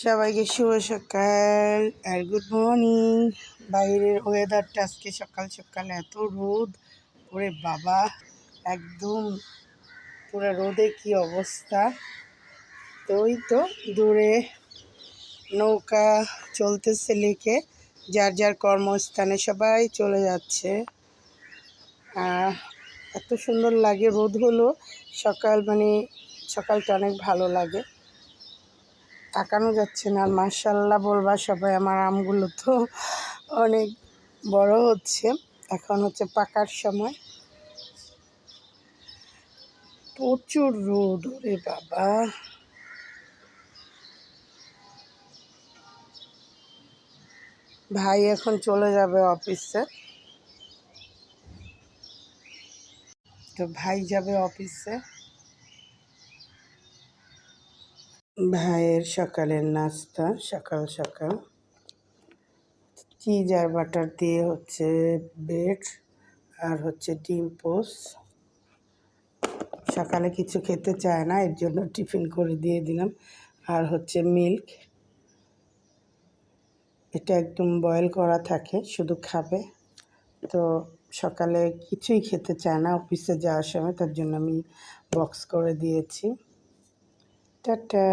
সবাইকে শুভ সকাল আর good morning. বাইরের ওয়েদারটা আজকে সকাল সকাল এত রোদ, ওরে বাবা, একদম পুরো রোদে কি অবস্থা। তো ওই তো দূরে নৌকা চলতেছে, লেকে যার যার কর্মস্থানে সবাই চলে যাচ্ছে। এত সুন্দর লাগে, রোদ হলো সকাল, সকালটা অনেক ভালো লাগে, তাকানো যাচ্ছে না। আর মাশাআল্লাহ বলবা সবাই, আমার আমগুলো তো অনেক বড় হচ্ছে, এখন হচ্ছে পাকার সময়। প্রচুর রোদ, ওরে বাবা। ভাই এখন চলে যাবে অফিসে, তো ভাই যাবে অফিসে। ভাইয়ের সকালের নাস্তা, সকাল সকাল চিজ আর বাটার দিয়ে হচ্ছে ব্রেড আর হচ্ছে ডিম পোস্ট। সকালে কিছু খেতে চায় না, এর জন্য টিফিন করে দিয়ে দিলাম। আর হচ্ছে মিল্ক, এটা একদম বয়েল করা থাকে, শুধু খাবে। তো সকালে কিছুই খেতে চায় না অফিসে যাওয়ার সময়, তার জন্য আমি বক্স করে দিয়েছি। টাটা।